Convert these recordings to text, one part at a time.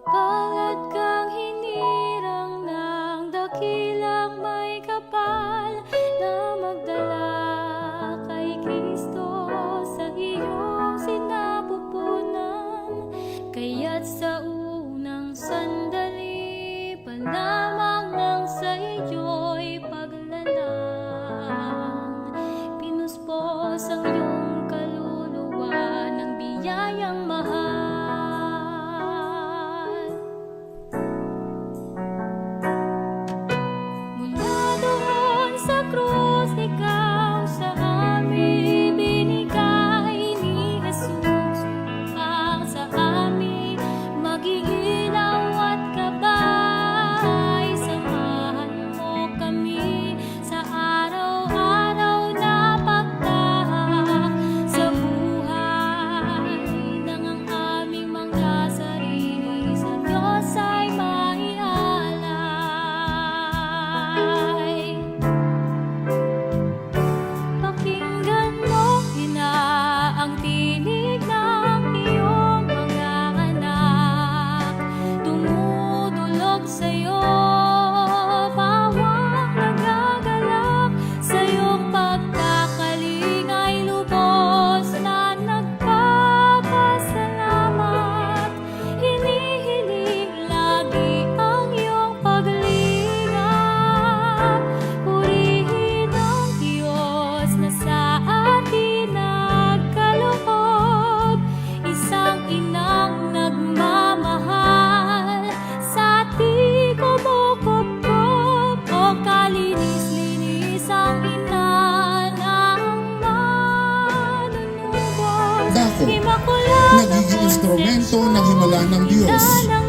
Mapalad kang hinirang ng dakilang may kapal na magdala kay Kristo sa iyong sinapupunan. Kaya't sa unang sandali pa lamang nang sa iyo'y paglalang, pinuspos ang iyong kaluluwa ng biyayang mahal. Nagiging instrumento ng himala ng Diyos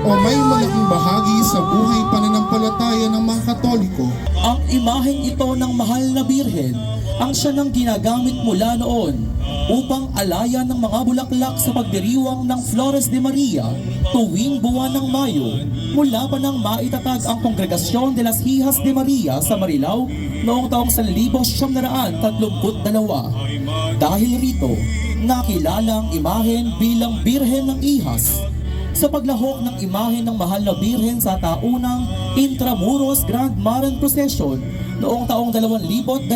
o may malaking bahagi sa buhay pananampalataya ng mga Katoliko. Ang imaheng ito ng mahal na Birhen ang siya nang ginagamit mula noon upang alayan ng mga bulaklak sa pagdiriwang ng Flores de Maria tuwing buwan ng Mayo, mula pa nang maitatag ang Kongregasyon de las Hijas de Maria sa Marilao noong taong 1932. Dahil rito, nakilala ang imahen bilang Birhen ng Hijas. Sa paglahok ng imahen ng mahal na Birhen sa taunang Intramuros Grand Maran Procession noong taong 2002,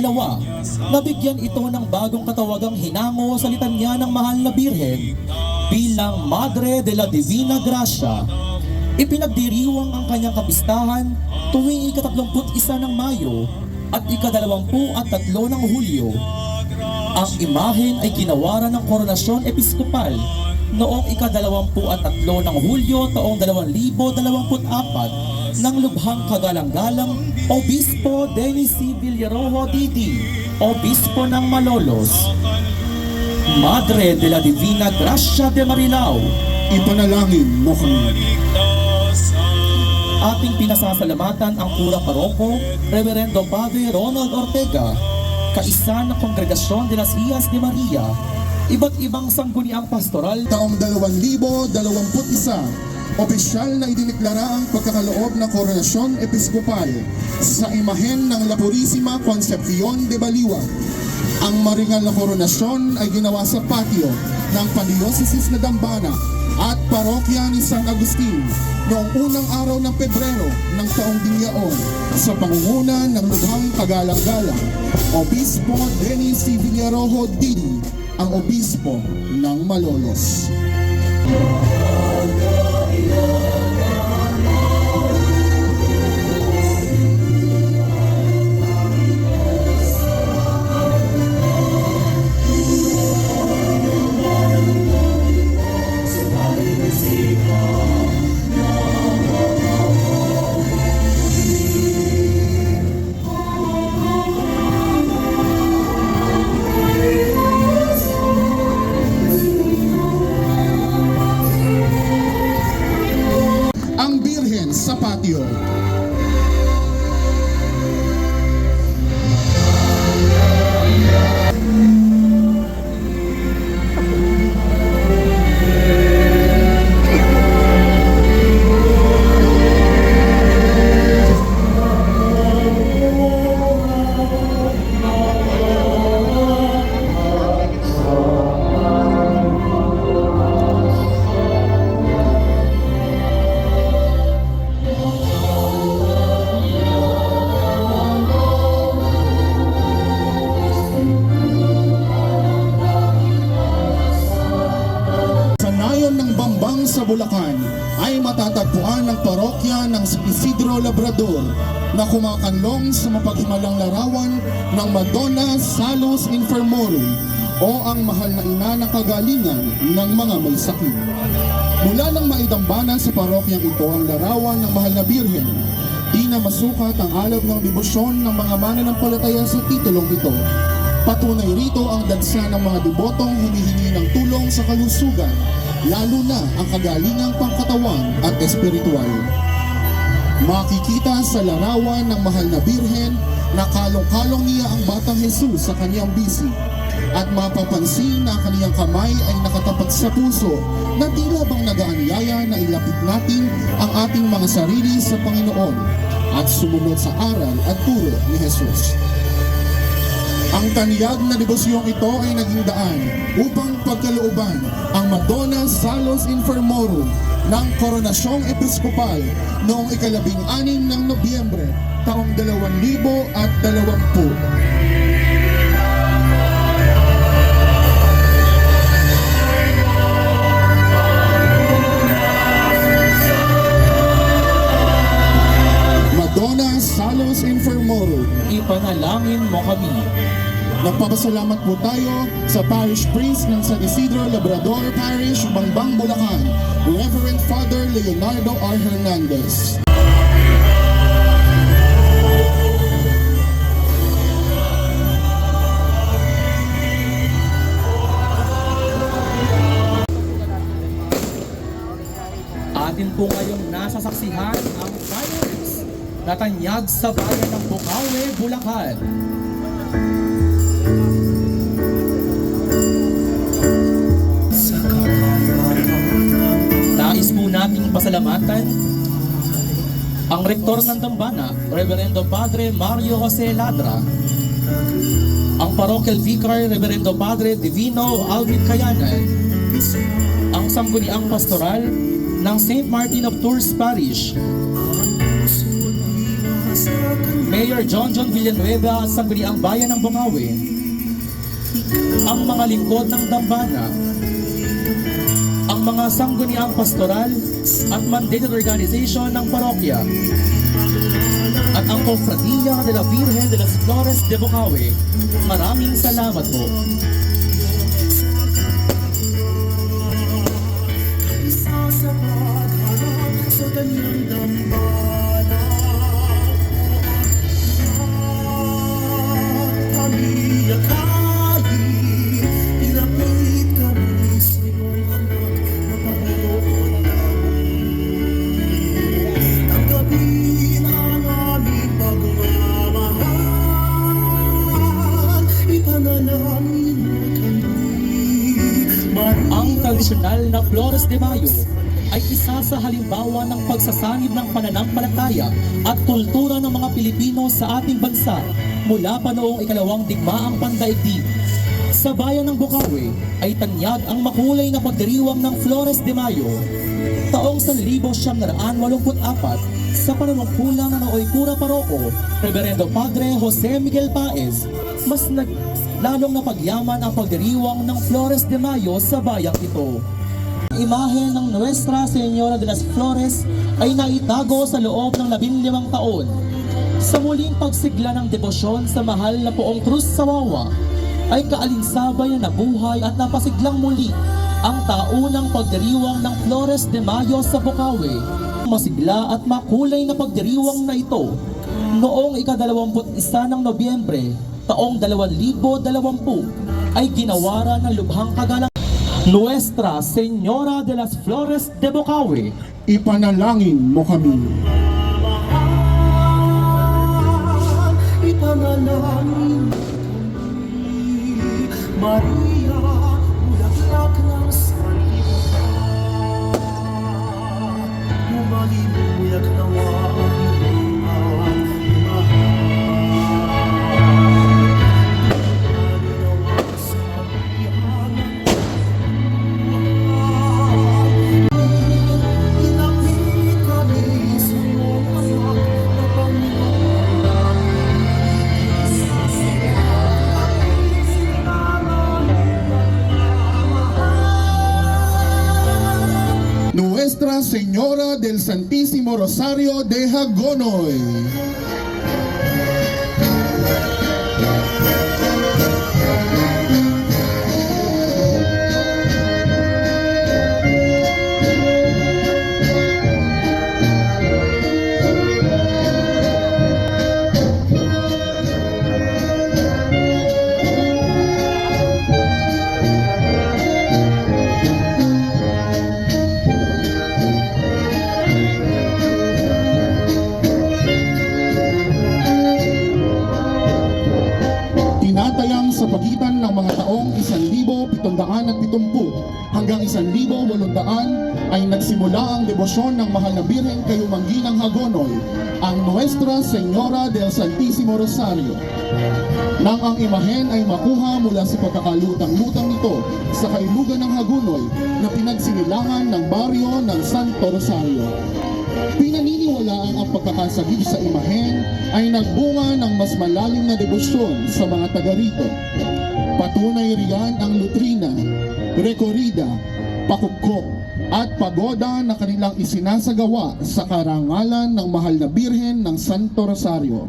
nabigyan ito ng bagong katawagang hinango sa litanya ng mahal na Birhen bilang Madre de la Divina Gracia. Ipinagdiriwang ang kanyang kapistahan tuwing ika-31 ng Mayo at ika-23 ng Hulyo. Ang imahen ay ginawaran ng Koronasyon Episkopal noong ika-23 ng Hulyo taong 2024 ng lubhang kagalang-galang Obispo Dennis C. Villarojo Didi, Obispo ng Malolos. Madre de la Divina Gracia de Marilao, Ipanalangin mo kami. ating pinasasalamatan ang Kura Paroko, Reverendo Padre Ronald Ortega, kaisa ng Kongregasyon de las Hijas de Maria, iba't ibang sangguniang pastoral. Taong 2021, opisyal na idineklara ang pagkakaloob ng Koronasyon Episkopal sa imahen ng La Purísima Concepcion de Baliwag. Ang maringal na koronasyon ay ginawa sa patio ng Pandiocesis na Dambana at Parokya ni San Agustin noong unang araw ng Pebrero ng taong Dinyaon sa pangunguna ng lubhang kagalang-galang Obispo Dennis C. Villarojo Didi, ang Obispo ng Malolos. Bulacan ay matatagpuan ng parokya ng San Isidro Labrador na kumakanlong sa mapaghimalang larawan ng Madonna Salus Infirmorum o ang mahal na ina ng kagalingan ng mga may sakit. Mula nang maidambana sa parokyang ito ang larawan ng mahal na birhen, di na masukat ang alab ng debosyon ng mga mananampalataya sa titulong ito. Patunay rito ang dagsa ng mga debotong humihingi ng tulong sa kalusugan, lalo na ang kagalingang pangkatawan at espiritual. Makikita sa larawan ng mahal na birhen na kalong-kalong niya ang batang Jesus sa kanyang bisig at mapapansin na ang kaniyang kamay ay nakatapat sa puso na tila bang nag-aanyaya na ilapit natin ang ating mga sarili sa Panginoon at sumunod sa aral at turo ni Jesus. Ang taniyag na debosyong ito ay naging daan upang pagkalooban ang Madonna Salus Infirmorum ng Koronasyong Episkopal noong 16 ng Nobyembre taong 2020. Madonna Salus Infirmorum, Ipanalangin mo kami. nagpapasalamat po tayo sa Parish Priest ng San Isidro Labrador Parish, Bangbang, Bulacan, Reverend Father Leonardo R. Hernandez. Atin po ngayong nasasaksihan ang fireworks na tanyag sa bayan ng Bukawi, Bulacan. Nais po nating pasalamatan ang rektor ng Dambana, Reverendo Padre Mario Jose Ladra, ang parochial vicar, Reverendo Padre Divino Alvin Kayanan, ang sangguniang pastoral ng St. Martin of Tours Parish, Mayor John Villanueva, sangguniang bayan ng Bukawi, ang mga lingkod ng Dambana, ang mga sangguniang pastoral at mandated organization ng parokya, at ang Cofradia de la Virgen de las Flores de Bukawi. Maraming salamat po. Ang tradisyonal na Flores de Mayo ay isa sa halimbawa ng pagsasanib ng pananampalataya at kultura ng mga Pilipino sa ating bansa mula pa noong ikalawang digmaang pandaigdig. Sa bayan ng Bukawi ay tanyag ang makulay na pagdiriwang ng Flores de Mayo. Taong 1984 sa panunungkulan ng Oykura Paroko, Reverendo Padre Jose Miguel Paez, mas lalong napagyaman ang pagdiriwang ng Flores de Mayo sa bayang ito. Ang imahe ng Nuestra Señora de las Flores ay naitago sa loob ng 15 taon. Sa muling pagsigla ng debosyon sa mahal na Poong Cruz sa Wawa, ay kaalinsabay na nabuhay at napasiglang muli ang taunang pagdiriwang ng Flores de Mayo sa Bukawi. Masigla at makulay na pagdiriwang na ito noong ika-21 ng Nobyembre taong 2020 ay ginawaran ng lubhang kagalang Nuestra Señora de las Flores de Bukawi. Ipanalangin mo kami. Ipanalangin Maria, bulaklak ng sanlibutan, lumalimuyak nawa ang iyong Nuestra Señora del Santísimo Rosario de Hagonoy. Tinatayang sa pagitan ng mga taong 1770 hanggang 1800 ay nagsimula ang debosyon ng mahal na Birhen kay Umanggi ng Hagonoy, ang Nuestra Señora del Santísimo Rosario. Nang ang imahen ay makuha mula sa pagkakalutang-lutang nito sa kailugan ng Hagonoy na pinagsinilangan ng baryo ng Santo Rosario. Pinaniniwalaang ang pagkakasagip sa imahen ay nagbunga ng mas malalim na debosyon sa mga taga rito. Patunay riyan ang lutrina, rekorida, pakukok at pagoda na kanilang isinasagawa sa karangalan ng mahal na Birhen ng Santo Rosario.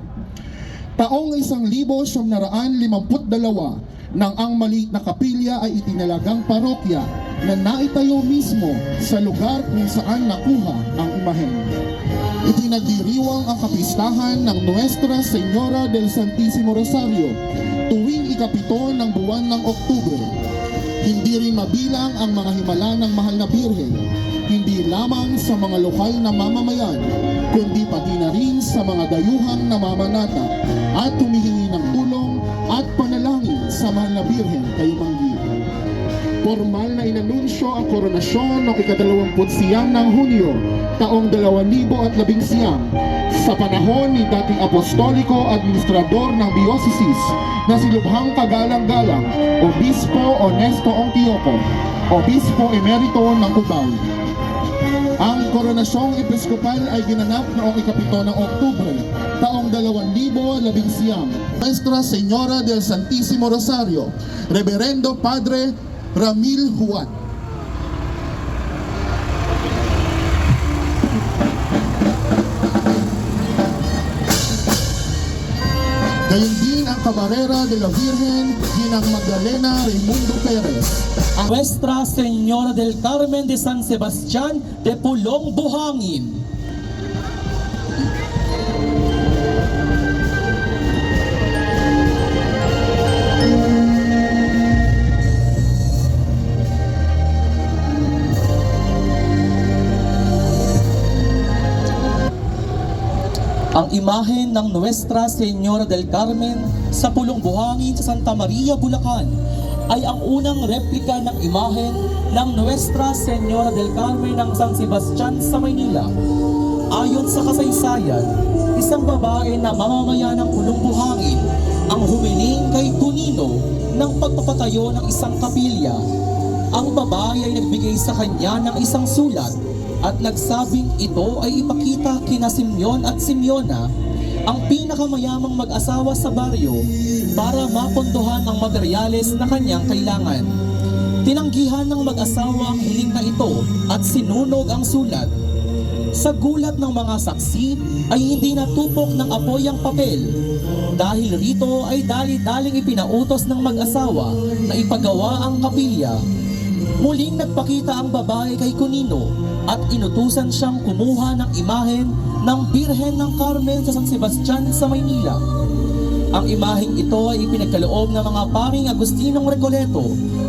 Taong 1952 nang ang maliit na kapilya ay itinalagang parokya na naitayo mismo sa lugar kung saan nakuha ang imahen. Itinagdiriwang ang kapistahan ng Nuestra Señora del Santísimo Rosario tuwing ikapito ng buwan ng Oktubre. Hindi rin mabilang ang mga himala ng mahal na Birhen, hindi lamang sa mga lokal na mamamayan, kundi pati na rin sa mga dayuhang namamanata at humihingi ng tulong at panalangin sa mahal na Birhen kay Umanggi. Formal na inanunsyo ang koronasyon noong ika-29 ng Hunyo, taong 2019 sa panahon ni dating apostoliko administrador ng diocese na si Lubhang Kagalang-Galang, Obispo Honesto Ongtioco, Obispo Emerito ng Cubao. Ang koronasyong episkopal ay ginanap noong ika-7 ng Oktubre, taong 2019, Nuestra Señora del Santísimo Rosario, Reverendo Padre Ramil Huat. Gayon din ang Camarera de la Virgen Ginang Magdalena Raimundo Perez. Ang Nuestra Señora del Carmen de San Sebastián de Pulong, Buhangin. Ang imahen ng Nuestra Señora del Carmen sa Pulong Buhangin sa Santa Maria, Bulacan ay ang unang replika ng imahen ng Nuestra Señora del Carmen ng San Sebastián sa Maynila. Ayon sa kasaysayan, isang babae na mamamayan ng Pulong Buhangin ang humiling kay Tunino ng pagpapatayo ng isang kapilya. Ang babae ay nagbigay sa kanya ng isang sulat at nagsabing ito ay ipakita kina Simeon at Simeona, ang pinakamayamang mag-asawa sa baryo, para mapondohan ang materyales na kanyang kailangan. Tinanggihan ng mag-asawa ang hiling na ito at sinunog ang sulat. Sa gulat ng mga saksi ay hindi natupok ng apoy ang papel. Dahil rito ay dali-daling ipinautos ng mag-asawa na ipagawa ang kapilya. Muling nagpakita ang babae kay Cunino at inutusan siyang kumuha ng imahen ng Birhen ng Carmen sa San Sebastián sa Maynila. Ang imaheng ito ay ipinagkaloob ng mga paring Agustinong Recoleto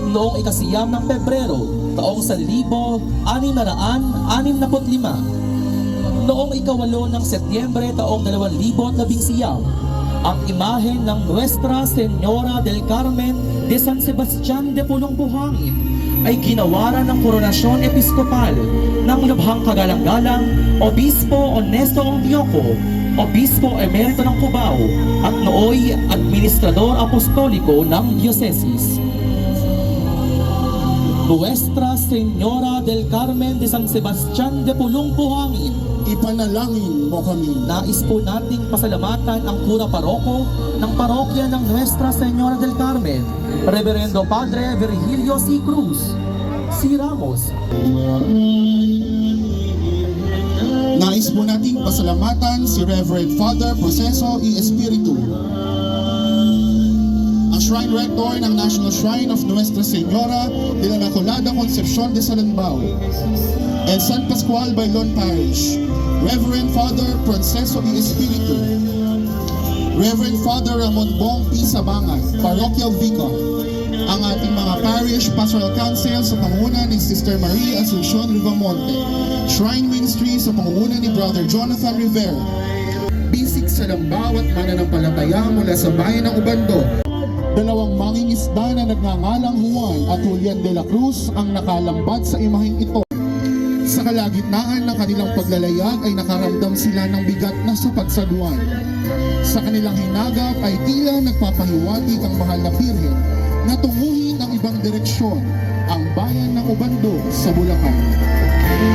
noong ika-9 ng Pebrero taong 1665. Noong ika-8 ng Setyembre taong 2011, ang imahen ng Nuestra Señora del Carmen de San Sebastián de Pulong, Buhangin ay ginawaran ng koronasyon episkopal ng Lubhang Kagalang-Galang, Obispo Honesto Ongtioco, Obispo Emerito ng Cubao at nooy Administrador Apostoliko ng Diocesis. Nuestra Señora del Carmen de San Sebastián de Pulong, Buhangin, Ipanalangin mo kami. nais po nating pasalamatan ang Kura Paroko ng Parokya ng Nuestra Señora del Carmen, Reverendo Padre Virgilio C. Cruz, C. Ramos, Nais po nating pasalamatan si Reverend Father Proceso y Espiritu, ang Shrine Rector ng National Shrine of Nuestra Señora de la Inmaculada Concepcion de Salanbao and San Pascual Bailon Parish, Reverend Father Proceso y Espiritu, Reverend Father Ramon Bong P. Sabangan, Parochial Vicar, ang ating mga Parish Pastoral Council sa pangunguna ni Sister Marie Asuncion Rivamonte, Shrine Ministry sa pangunguna ni Brother Jonathan Rivera, bisig sa Lambao at mananampalataya mula sa bayan ng Ubando. Dalawang mangingisda na nagngangalang Juan at Julian de la Cruz ang nakalambat sa imaheng ito. Sa kalagitnaan ng kanilang paglalayag ay nakaramdam sila ng bigat na sa pagsaduan. Sa kanilang hinagap ay tila nagpapahiwatig ang mahal na Birhen na tunguhin ang ibang direksyon, ang bayan ng Ubando sa Bulacan.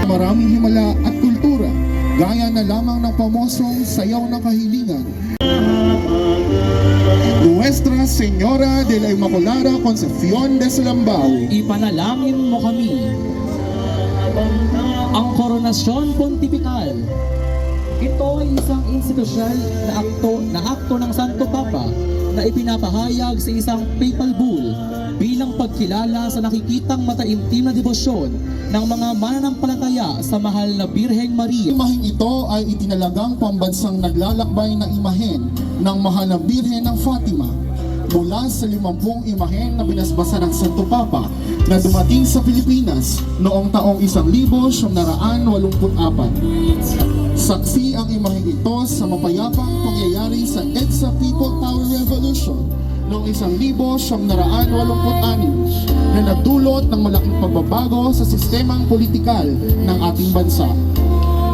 Maraming himala at kultura, gaya na lamang ng pamosong sayaw ng kahilingan. Nuestra Señora de la Inmaculada Concepcion de Salanbao, Ipanalangin mo kami. Ang Koronasyon Pontifical. Ito ay isang institusyonal na akto ng Santo Papa na ipinapahayag sa isang papal bull bilang pagkilala sa nakikitang mataimtim na debosyon ng mga mananampalataya sa mahal na Birheng Maria. imaheng ito ay itinalagang pambansang naglalakbay na imahen ng mahal na Birhen ng Fatima mula sa 50 imahen na binasbasa ng Santo Papa na dumating sa Pilipinas noong taong 1984. Saksi ang imaheng ito sa mapayapang pangyayari sa EDSA People Power Revolution noong 1986 na nagdulot ng malaking pagbabago sa sistemang politikal ng ating bansa.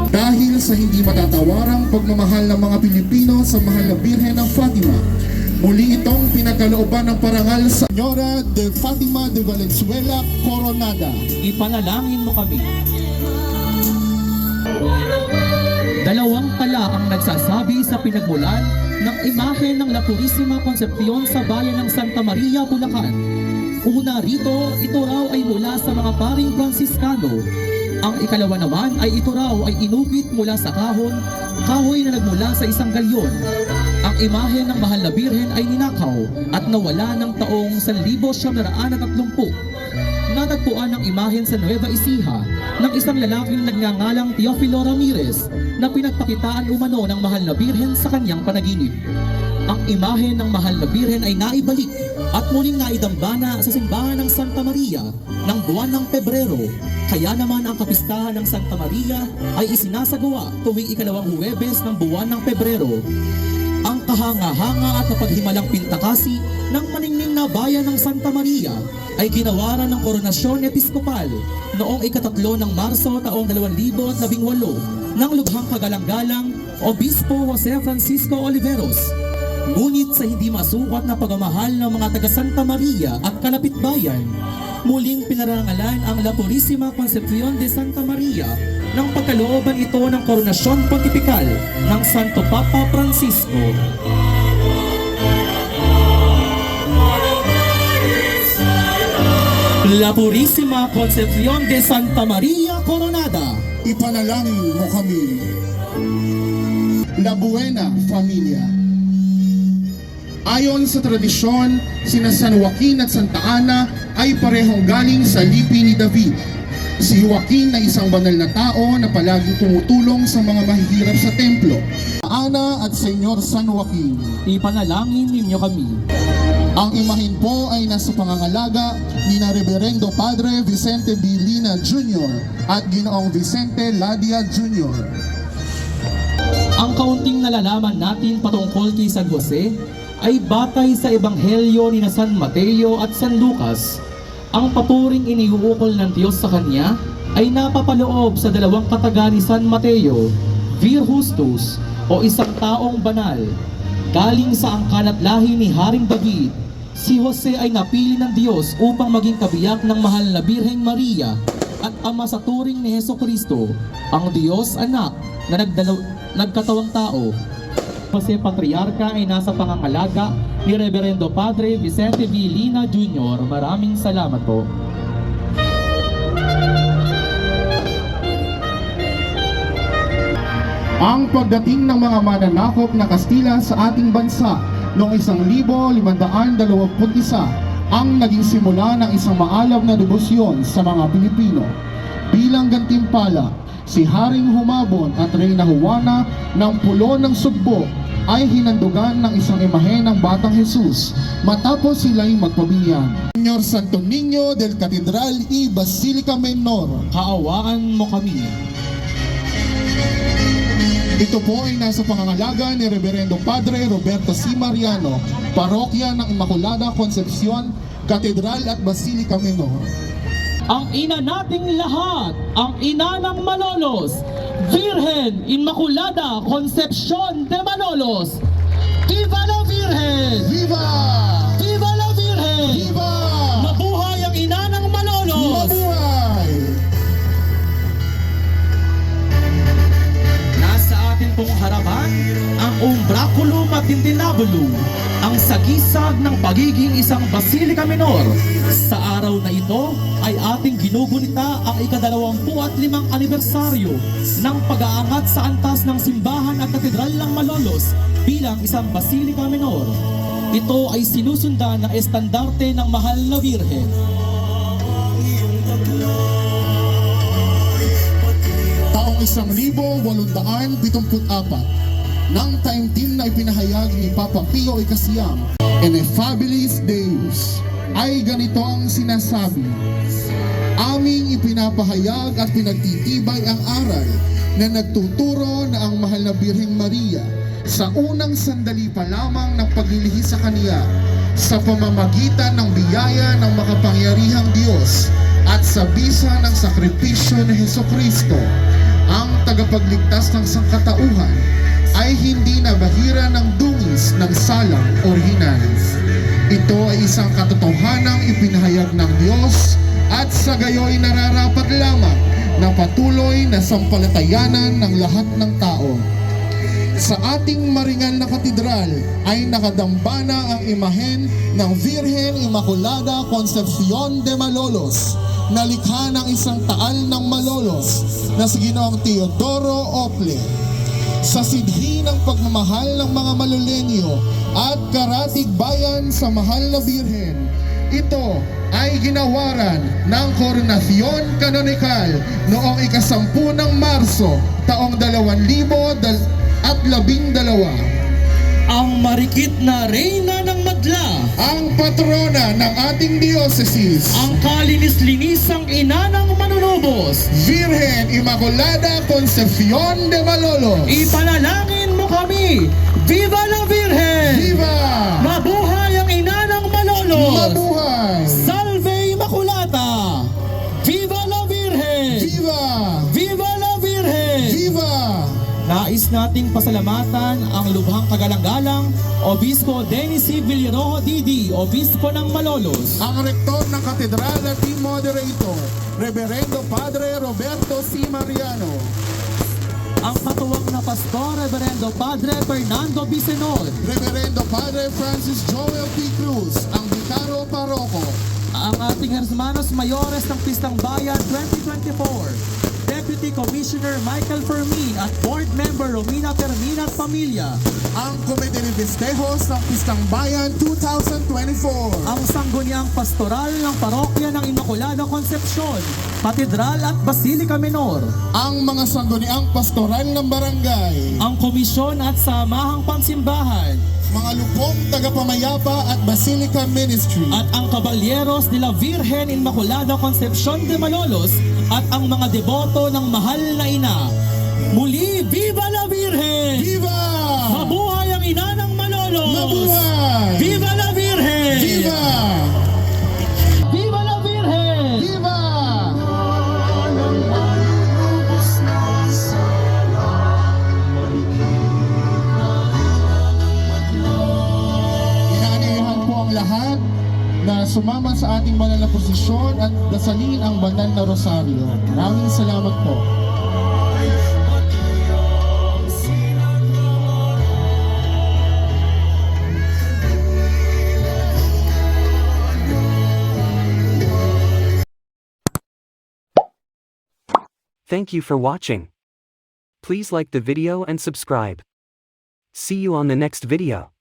Dahil sa hindi matatawarang pagmamahal ng mga Pilipino sa mahal na Birhen ng Fatima, muli itong pinagkalooban ng parangal sa Señora de Fatima de Valenzuela Coronada. Ipanalangin mo kami. Dalawang tala ang nagsasabi sa pinagmulan ng imahe ng La Purísima Concepcion sa bayan ng Santa Maria, Bulacan. Una rito, ito raw ay mula sa mga paring Franciscano. Ang ikalawa naman ay ito raw ay inupit mula sa kahoy na nagmula sa isang galyon. Ang imahe ng mahal na Birhen ay ninakaw at nawala ng taong 1930. Natagpuan ang imahen sa Nueva Ecija ng isang lalaking nagngangalang Teofilo Ramirez na pinagpakitaan umano ng mahal na Birhen sa kanyang panaginip. Ang imahe ng mahal na Birhen ay naibalik at muling naidambana sa simbahan ng Santa Maria ng buwan ng Pebrero. Kaya naman ang kapistahan ng Santa Maria ay isinasagawa tuwing ikalawang Huwebes ng buwan ng Pebrero. Ang kahanga-hanga at napaghimalang pintakasi ng maningning na bayan ng Santa Maria ay ginawaran ng Koronasyon Episkopal noong ika-3 ng Marso taong 2018 ng lubhang kagalang-galang Obispo Jose Francisco Oliveros. Ngunit sa hindi masukat na pagmamahal ng mga taga Santa Maria at kalapitbayan, muling pinarangalan ang La Purísima Concepcion de Santa Maria ng pagkalooban ito ng Koronasyon Pontifical ng Santo Papa Francisco. La Purísima Concepcion de Santa Maria Coronada. Ipanalangin mo kami. La Buena Familia. Ayon sa tradisyon, sina San Joaquin at Santa Ana ay parehong galing sa lipi ni David. Si Joaquin ay isang banal na tao na palaging tumutulong sa mga mahihirap sa templo. Ana at Senyor San Joaquin. Ipanalangin ninyo kami. Ang imahin po ay nasa pangangalaga ni na Reverendo Padre Vicente B. Lina Jr. at Ginoong Vicente Ladia Jr. Ang kaunting nalalaman natin patungkol kay San Jose ay batay sa Ebanghelyo ni na San Mateo at San Lucas. Ang paturing iniuukol ng Diyos sa kanya ay napapaloob sa dalawang kataga ni San Mateo, Vir Justus o isang taong banal. Galing sa angkan at lahi ni Haring David, si Jose ay napili ng Diyos upang maging kabiyak ng mahal na Birheng Maria at ama sa turing ni Hesukristo, ang Diyos anak na nagkatawang tao. Jose Patriarca ay nasa pangangalaga ni Reverendo Padre Vicente V. Lina Jr. Maraming salamat po. ang pagdating ng mga mananakop na Kastila sa ating bansa noong 1521 ang naging simula ng isang maalab na debosyon sa mga Pilipino. Bilang gantimpala, si Haring Humabon at Reyna Juana ng Pulo ng Sugbo ay hinandugan ng isang imahe ng Batang Jesus matapos sila'y magpabinyan. Señor Santo Niño del Catedral y Basilica Menor, Kaawaan mo kami. ito po ay nasa pangangalaga ni Reverendo Padre Roberto C. Mariano, Parokya ng Immaculada Concepcion, Katedral at Basilica Menor. Ang ina nating lahat, ang ina ng Malolos, Virgen Immaculada Concepcion de Malolos. Viva la Virgen! Viva! Viva la Virgen! Viva! Mabuhay ang ina ng Malolos! Mabuhay! Nasa atin pong harapan ang umbraculum at tintinabulum, ang sagisag ng pagiging isang Basilica Menor. Sa araw na ito ay ating ginugunita ang ika-25 anibersaryo ng pag-aangat sa antas ng simbahan at katedral ng Malolos bilang isang Basilica Menor. Ito ay sinusundan ng estandarte ng Mahal na Birhen. Taong 1874, ng time team na ipinahayag ni Papa Pio Ikasyam, Ineffabilis Deus, ay ganito ang sinasabi: aming ipinapahayag at pinagtitibay ang aral na nagtuturo na ang Mahal na Birheng Maria sa unang sandali pa lamang ng paglilihi sa Kaniya sa pamamagitan ng biyaya ng makapangyarihang Diyos at sa bisa ng sakripisyo ni Hesukristo, ang tagapagligtas ng sangkatauhan, ay hindi nabahira ng dungis ng salang orihinal. Ito ay isang katotohanang ipinahayag ng Diyos at sa gayoy nararapat lamang na patuloy na sampalatayanan ng lahat ng tao. Sa ating maringal na katedral ay nakadambana ang imahen ng Virgen Immaculada Concepcion de Malolos, na likha ng isang taal ng Malolos na si Ginoong Teodoro Ople. Sa sidhi ng pagmamahal ng mga Malolenyo at karatig bayan sa Mahal na Birhen, ito ay ginawaran ng koronasyon kanonikal noong 10 ng Marso taong 2012. Ang marikit na Reyna ng Madla, Ang patrona ng ating diocese, ang kalinis-linisang ina ng manunubos, Virgen Immaculada Concepcion de Malolos. ipanalangin mo kami. Viva la Virgen! Viva! Mabuhay ang ina ng Malolos! Mabuhay! Salve Immaculata! Viva la Virgen! Viva! Viva la Virgen! Viva! Nais nating pasalamatan ang lubhang kagalang-galang Obispo Dennis C. Villarojo Didi, Obispo ng Malolos. Ang rektor ng katedral at team moderator, Reverendo Padre Roberto C. Mariano. Ang katuwang na pastor, Reverendo Padre Fernando Bisenon. Reverendo Padre Francis Joel P. Cruz, ang Bicaro Paroko. Ang ating Hermanos Mayores ng Pistang Bayan 2024. Deputy Commissioner Michael Fermin at Board Member Romina Permina at Pamilya. Ang Komite de Festejos ng Pistang Bayan 2024. Ang sangguniang pastoral ng Parokya ng Immaculada Concepcion, Katedral at Basilica Menor. Ang mga sangguniang pastoral ng barangay. Ang komisyon at samahang pansimbahan. Mga lupong tagapamayapa at Basilica Ministry. At ang Caballeros de la Virgen Immaculada Concepcion de Malolos at ang mga deboto ng Mahal na Ina. Muli, Viva la Virgen! Viva! Mabuhay ang ina ng Malolos! Mabuhay! Viva la Virgen! Viva! Viva la Virgen! Viva! Inaanihan po ang lahat na sumama sa ating banal na posisyon at dasalin ang banal na rosaryo. Maraming salamat po. Thank you for watching. Please like the video and subscribe. See you on the next video.